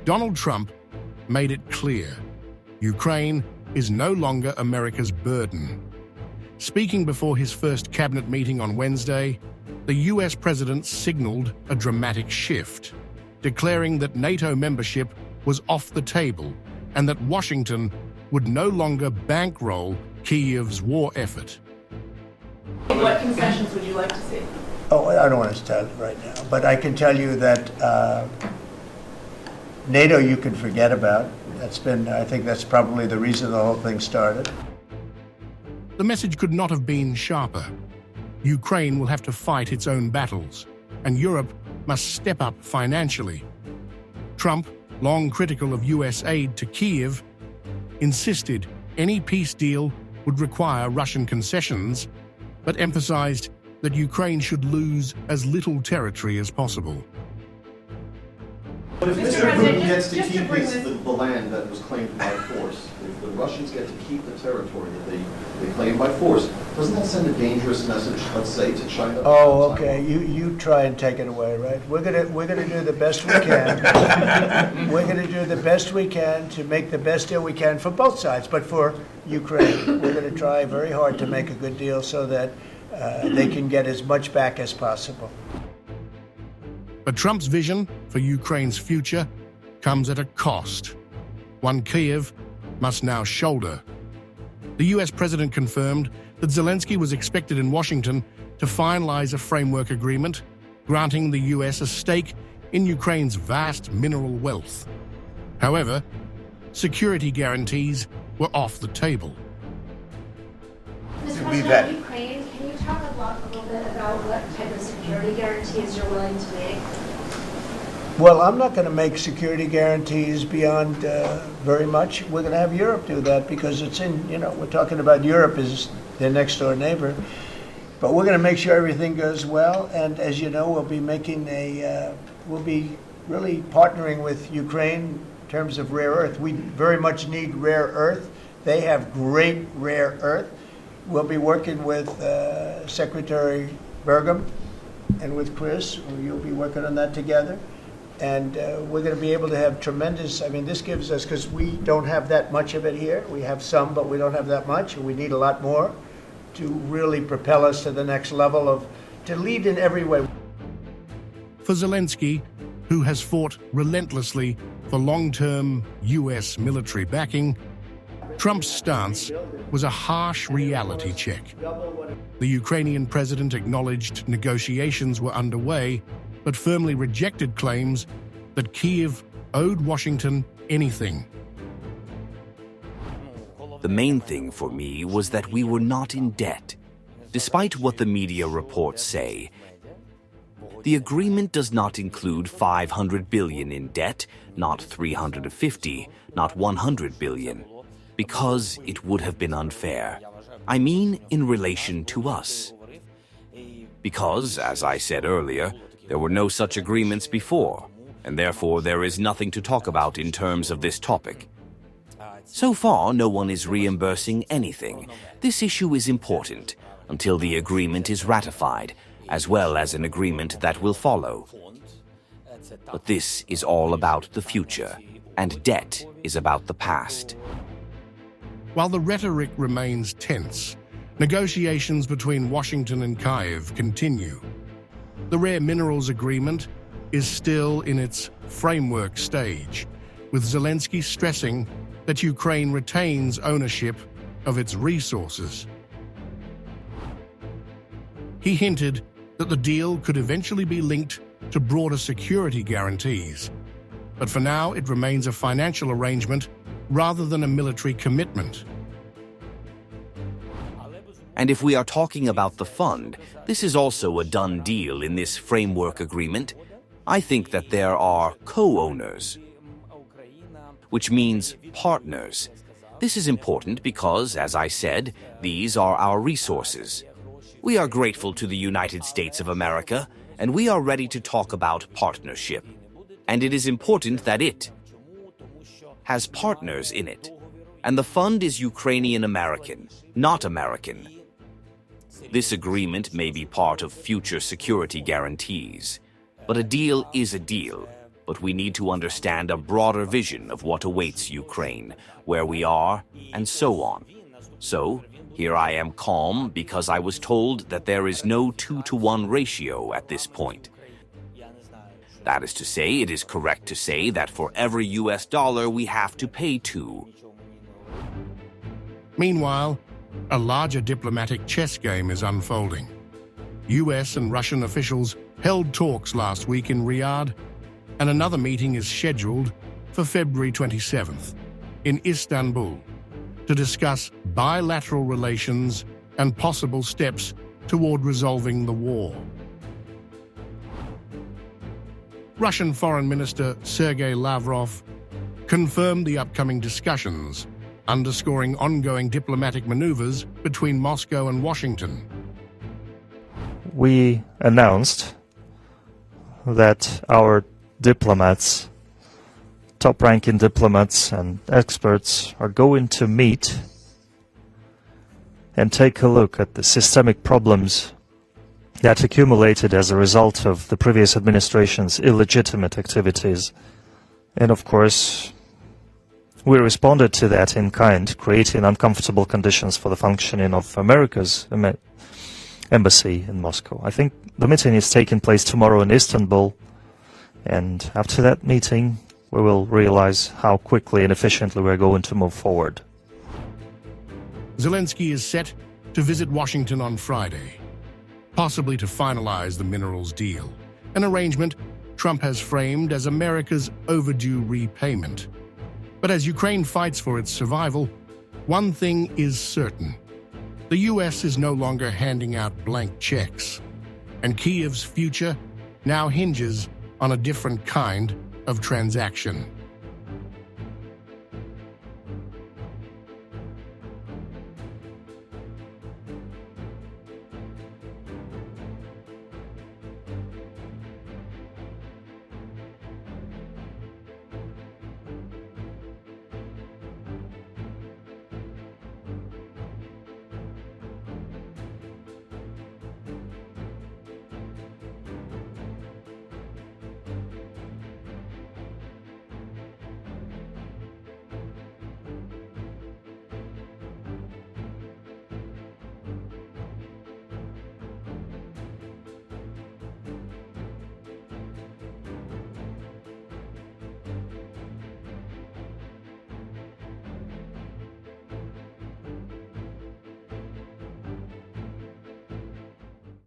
Donald Trump made it clear Ukraine is no longer America's burden. Speaking before his first cabinet meeting on Wednesday, the US president signaled a dramatic shift, declaring that NATO membership was off the table and that Washington would no longer bankroll Kyiv's war effort. What concessions would you like to see? Oh, I don't want to tell you right now, but I can tell you that NATO you can forget about. I think that's probably the reason the whole thing started. The message could not have been sharper. Ukraine will have to fight its own battles, and Europe must step up financially. Trump, long critical of US aid to Kyiv, insisted any peace deal would require Russian concessions, but emphasized that Ukraine should lose as little territory as possible. But if Mr. Mr. President, Putin gets to just to keep bring the land that was claimed by force, if the Russians get to keep the territory that they claim by force, doesn't that send a dangerous message, let's say, to China? Oh, okay. You try and take it away, right? We're gonna do the best we can. We're gonna do the best we can to make the best deal we can for both sides, but for Ukraine, we're gonna try very hard to make a good deal so that they can get as much back as possible. But Trump's vision for Ukraine's future comes at a cost, one Kyiv must now shoulder. The US president confirmed that Zelensky was expected in Washington to finalize a framework agreement granting the US a stake in Ukraine's vast mineral wealth. However, security guarantees were off the table. Mr. President, Ukraine, can you talk a little bit about what type of security guarantees you're willing to make? Well, I'm not going to make security guarantees beyond very much. We're going to have Europe do that because it's we're talking about Europe as their next door neighbor. But we're going to make sure everything goes well. And as you know, we'll be we'll be really partnering with Ukraine in terms of rare earth. We very much need rare earth. They have great rare earth. We'll be working with Secretary Burgum and with Chris. You'll be working on that together. And we're going to be able to have tremendous, this gives us, because we don't have that much of it here. We have some, but we don't have that much. And we need a lot more to really propel us to the next level to lead in every way. For Zelensky, who has fought relentlessly for long-term US military backing, Trump's stance was a harsh reality check. The Ukrainian president acknowledged negotiations were underway, but firmly rejected claims that Kyiv owed Washington anything. The main thing for me was that we were not in debt. Despite what the media reports say, the agreement does not include $500 billion in debt, not $350, not $100 billion. Because it would have been unfair. I mean, in relation to us. Because, as I said earlier, there were no such agreements before, and therefore there is nothing to talk about in terms of this topic. So far, no one is reimbursing anything. This issue is important until the agreement is ratified, as well as an agreement that will follow. But this is all about the future, and debt is about the past. While the rhetoric remains tense, negotiations between Washington and Kyiv continue. The Rare Minerals Agreement is still in its framework stage, with Zelensky stressing that Ukraine retains ownership of its resources. He hinted that the deal could eventually be linked to broader security guarantees, but for now it remains a financial arrangement rather than a military commitment. And if we are talking about the fund, this is also a done deal in this framework agreement. I think that there are co-owners, which means partners. This is important because, as I said, these are our resources. We are grateful to the United States of America, and we are ready to talk about partnership. And it is important that it has partners in it. And the fund is Ukrainian-American, not American. This agreement may be part of future security guarantees, but a deal is a deal, but we need to understand a broader vision of what awaits Ukraine, where we are, and so on. So, here I am calm because I was told that there is no 2-to-1 ratio at this point. That is to say, it is correct to say that for every US dollar we have to pay 2. Meanwhile, a larger diplomatic chess game is unfolding. US and Russian officials held talks last week in Riyadh, and another meeting is scheduled for February 27th in Istanbul to discuss bilateral relations and possible steps toward resolving the war. Russian Foreign Minister Sergei Lavrov confirmed the upcoming discussions, underscoring ongoing diplomatic maneuvers between Moscow and Washington. We announced that our diplomats, top-ranking diplomats and experts, are going to meet and take a look at the systemic problems that accumulated as a result of the previous administration's illegitimate activities. And of course, we responded to that in kind, creating uncomfortable conditions for the functioning of America's embassy in Moscow. I think the meeting is taking place tomorrow in Istanbul, and after that meeting, we will realize how quickly and efficiently we're going to move forward. Zelensky is set to visit Washington on Friday, possibly to finalize the minerals deal, an arrangement Trump has framed as America's overdue repayment. But as Ukraine fights for its survival, one thing is certain. The US is no longer handing out blank checks, and Kyiv's future now hinges on a different kind of transaction.